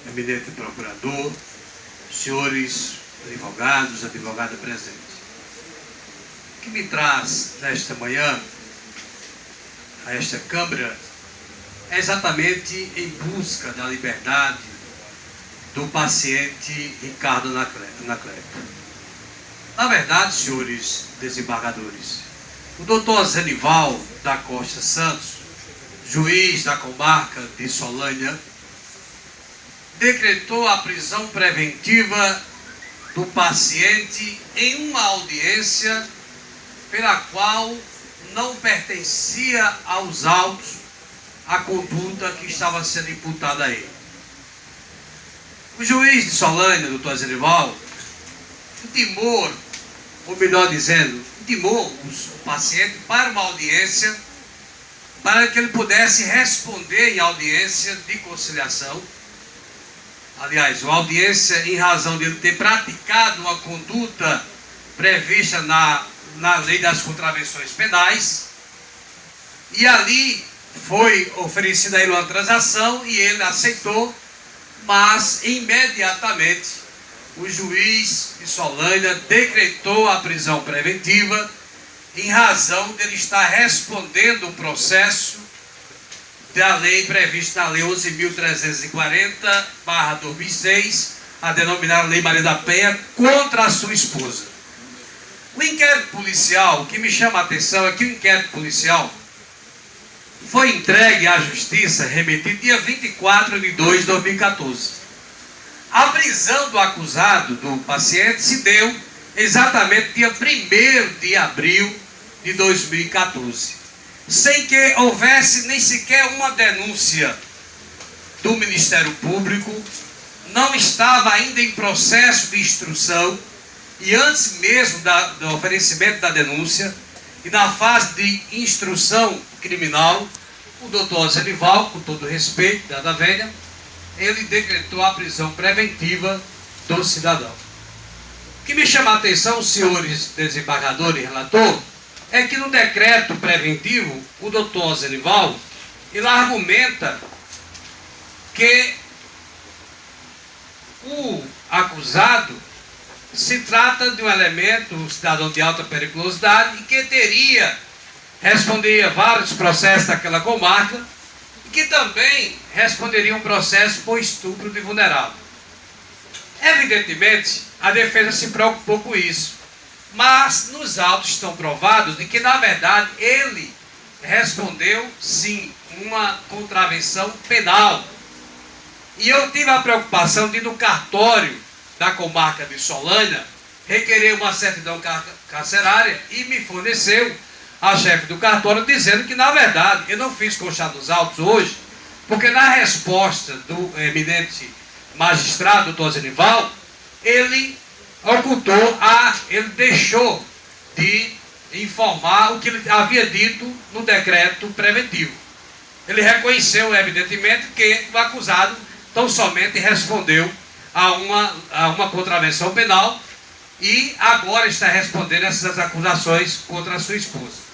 eminente procurador, senhores advogados, advogada presente. O que me traz nesta manhã a esta Câmara é exatamente em busca da liberdade do paciente Ricardo Anacleto. Na verdade, senhores desembargadores, o doutor Zenival da Costa Santos, juiz da comarca de Solânia, decretou a prisão preventiva do paciente em uma audiência pela qual não pertencia aos autos a conduta que estava sendo imputada a ele. O juiz de Solânia, doutor Zenival, intimou, ou melhor dizendo, intimou o paciente para uma audiência para que ele pudesse responder em audiência de conciliação. Aliás, uma audiência em razão de ele ter praticado uma conduta prevista na lei das contravenções penais, e ali foi oferecida a ele uma transação e ele aceitou, mas imediatamente o juiz de Solânia decretou a prisão preventiva em razão de ele estar respondendo o processo da lei prevista na lei 11.340/2006, a denominada Lei Maria da Penha, contra a sua esposa. O inquérito policial, o que me chama a atenção é que o inquérito policial foi entregue à Justiça, remetido dia 24/2/2014. A prisão do acusado, do paciente, se deu exatamente dia 1º de abril de 2014, sem que houvesse nem sequer uma denúncia do Ministério Público, não estava ainda em processo de instrução, e antes mesmo do oferecimento da denúncia, e na fase de instrução criminal, o doutor Zenival, com todo respeito, dada velha, ele decretou a prisão preventiva do cidadão. O que me chama a atenção, senhores desembargadores e relator, é que no decreto preventivo, o doutor Zenival, ele argumenta que o acusado se trata de um elemento, um cidadão de alta periculosidade, e que responderia vários processos daquela comarca, e que também responderia um processo por estupro de vulnerável. Evidentemente, a defesa se preocupou com isso, mas nos autos estão provados de que, na verdade, ele respondeu, sim, uma contravenção penal. E eu tive a preocupação de ir no cartório da comarca de Solânia requerer uma certidão carcerária, e me forneceu a chefe do cartório dizendo que, na verdade, eu não fiz constar dos autos hoje, porque na resposta do eminente magistrado, doutor Zenival, ele ele deixou de informar o que ele havia dito no decreto preventivo. Ele reconheceu, evidentemente, que o acusado tão somente respondeu a uma contravenção penal e agora está respondendo essas acusações contra a sua esposa.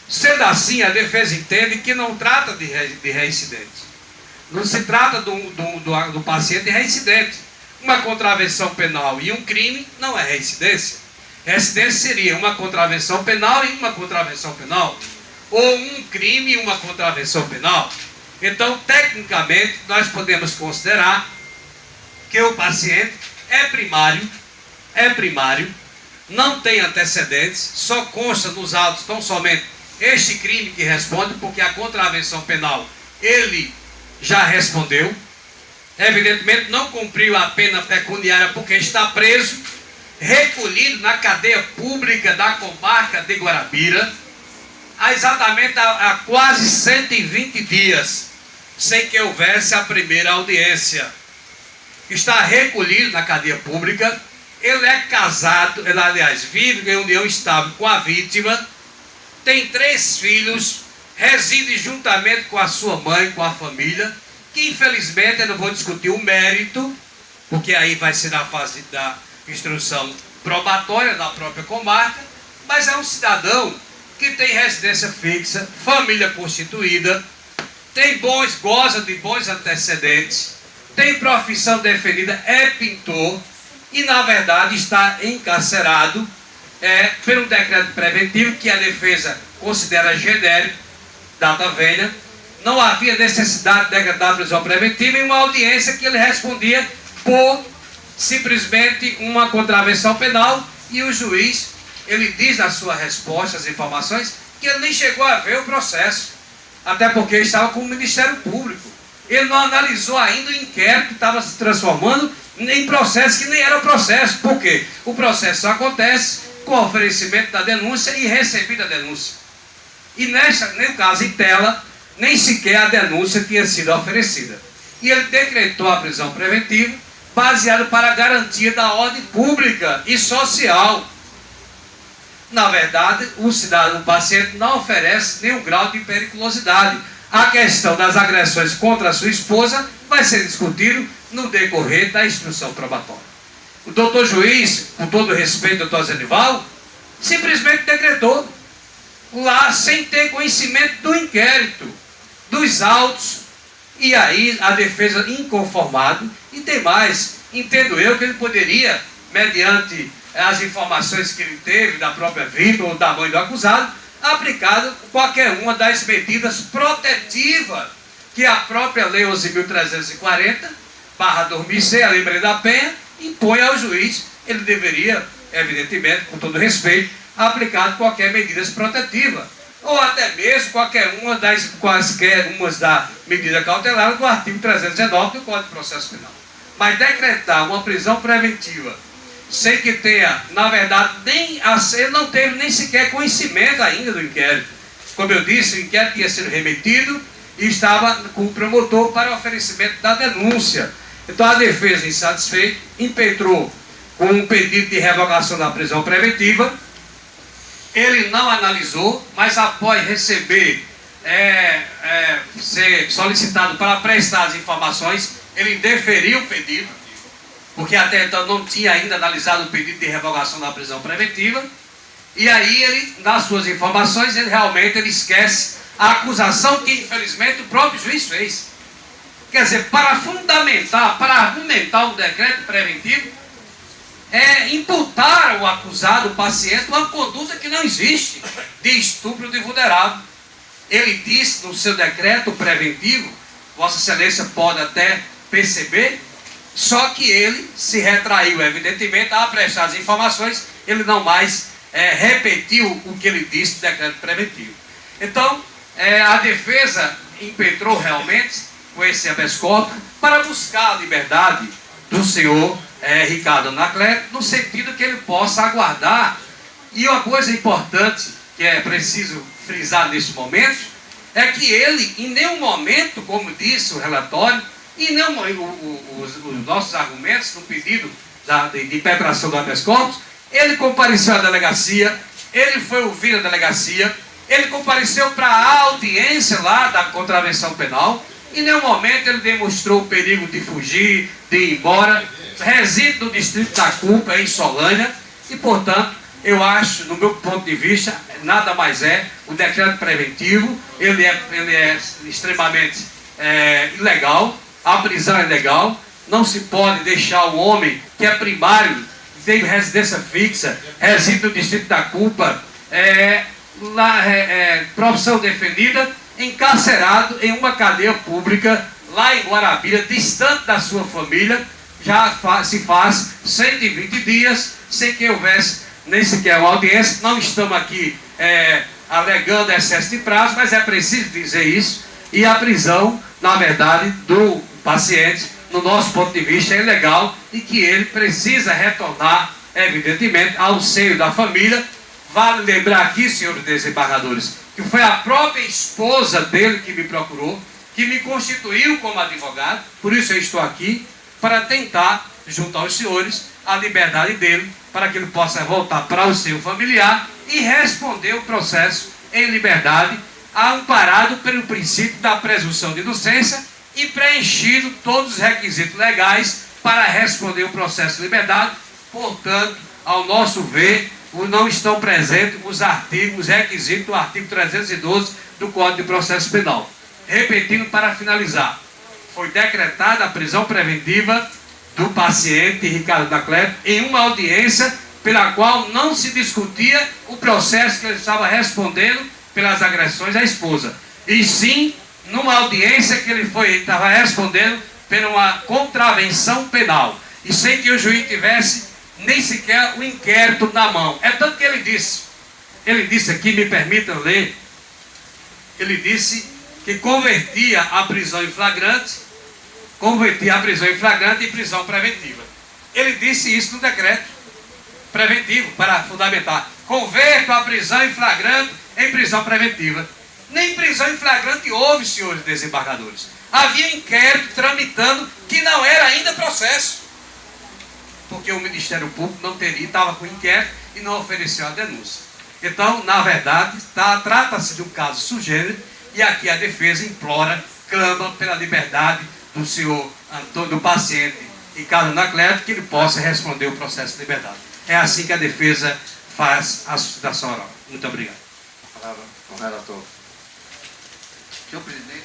Sendo assim, a defesa entende que não trata de reincidente. Não se trata do paciente reincidente. Uma contravenção penal e um crime não é reincidência. Reincidência seria uma contravenção penal e uma contravenção penal, ou um crime e uma contravenção penal. Então, tecnicamente, nós podemos considerar que o paciente é primário, não tem antecedentes, só consta nos autos tão somente este crime que responde, porque a contravenção penal ele já respondeu. Evidentemente não cumpriu a pena pecuniária porque está preso, recolhido na cadeia pública da comarca de Guarabira, há quase 120 dias, sem que houvesse a primeira audiência. Está recolhido na cadeia pública, ele é casado, ele, aliás, vive em união estável com a vítima, tem 3 filhos, reside juntamente com a sua mãe, com a família, que infelizmente eu não vou discutir o mérito, porque aí vai ser na fase da instrução probatória da própria comarca, mas é um cidadão que tem residência fixa, família constituída, goza de bons antecedentes, tem profissão definida, é pintor, e na verdade está encarcerado pelo decreto preventivo, que a defesa considera genérico, data velha. Não havia necessidade de decretar a prisão preventiva, em uma audiência que ele respondia por simplesmente uma contravenção penal, e o juiz, ele diz na sua resposta, as informações, que ele nem chegou a ver o processo, até porque ele estava com o Ministério Público. Ele não analisou ainda o inquérito que estava se transformando em processo que nem era processo. Por quê? O processo só acontece com o oferecimento da denúncia e recebida a denúncia. E no caso em tela, nem sequer a denúncia tinha sido oferecida. E ele decretou a prisão preventiva, baseado para a garantia da ordem pública e social. Na verdade, o paciente não oferece nenhum grau de periculosidade. A questão das agressões contra a sua esposa vai ser discutido no decorrer da instrução probatória. O doutor juiz, com todo respeito, doutor Zenival, simplesmente decretou lá sem ter conhecimento do inquérito, dos autos, e aí a defesa inconformado, e tem mais, entendo eu que ele poderia, mediante as informações que ele teve da própria vítima ou da mãe do acusado, aplicado qualquer uma das medidas protetivas que a própria Lei 11.340/2006, a Lei Maria da Penha, impõe ao juiz. Ele deveria, evidentemente, com todo respeito, aplicar qualquer medida protetiva, ou até mesmo qualquer uma das medidas cautelares do artigo 319 do Código de Processo Penal. Mas decretar uma prisão preventiva sem que tenha, na verdade, ele não teve nem sequer conhecimento ainda do inquérito. Como eu disse, o inquérito tinha sido remetido e estava com o promotor para oferecimento da denúncia. Então a defesa, insatisfeita, impetrou com um pedido de revogação da prisão preventiva. Ele não analisou, mas após receber, ser solicitado para prestar as informações, ele deferiu o pedido, porque até então não tinha ainda analisado o pedido de revogação da prisão preventiva. E aí ele, nas suas informações, ele esquece a acusação que infelizmente o próprio juiz fez. Quer dizer, para fundamentar, para argumentar um decreto preventivo, imputar ao acusado, o paciente, uma conduta que não existe, de estupro de vulnerável. Ele disse no seu decreto preventivo, Vossa Excelência pode até perceber, só que ele se retraiu, evidentemente, a prestar as informações, ele não mais repetiu o que ele disse no decreto preventivo. Então, a defesa impetrou realmente com esse habeas corpus para buscar a liberdade do senhor Ricardo Anacleto, no sentido que ele possa aguardar. E uma coisa importante que é preciso frisar nesse momento é que ele, em nenhum momento, como disse o relatório, e não os nossos argumentos no pedido de impetração do habeas corpus, ele compareceu à delegacia, ele foi ouvir na delegacia, ele compareceu para a audiência lá da contravenção penal, e em nenhum momento ele demonstrou o perigo de fugir, de ir embora. Reside no distrito da Culpa, em Solânia, e portanto, eu acho, no meu ponto de vista, nada mais o decreto preventivo, ele é extremamente ilegal. A prisão é ilegal, não se pode deixar o homem que é primário, tem residência fixa, reside no distrito da Culpa, profissão defendida, encarcerado em uma cadeia pública, lá em Guarabira, distante da sua família, já se faz 120 dias, sem que houvesse nem sequer uma audiência. Não estamos aqui alegando excesso de prazo, mas é preciso dizer isso, e a prisão, na verdade, do paciente, no nosso ponto de vista, é ilegal, e que ele precisa retornar, evidentemente, ao seio da família. Vale lembrar aqui, senhores desembargadores, que foi a própria esposa dele que me procurou, que me constituiu como advogado, por isso eu estou aqui, para tentar, junto aos senhores, a liberdade dele, para que ele possa voltar para o seu familiar e responder o processo em liberdade, amparado pelo princípio da presunção de inocência e preenchido todos os requisitos legais para responder o processo de liberdade. Portanto, ao nosso ver, não estão presentes os requisitos do artigo 312 do Código de Processo Penal. Repetindo para finalizar, foi decretada a prisão preventiva do paciente Ricardo Anacleto em uma audiência pela qual não se discutia o processo que ele estava respondendo pelas agressões à esposa, e sim numa audiência que ele estava respondendo por uma contravenção penal, e sem que o juiz tivesse nem sequer o inquérito na mão. É tanto que ele disse aqui, me permitam ler, ele disse que convertia a prisão em flagrante em prisão preventiva. Ele disse isso no decreto preventivo, para fundamentar: converto a prisão em flagrante em prisão preventiva. Nem prisão em flagrante houve, senhores desembargadores. Havia inquérito tramitando que não era ainda processo, porque o Ministério Público não teria, estava com inquérito e não ofereceu a denúncia. Então, na verdade, trata-se de um caso sui generis, e aqui a defesa implora, clama pela liberdade do senhor do paciente Ricardo Anacleto, que ele possa responder o processo de liberdade. É assim que a defesa faz a sustentação oral. Muito obrigado. Palavra com o relator. Senhor presidente,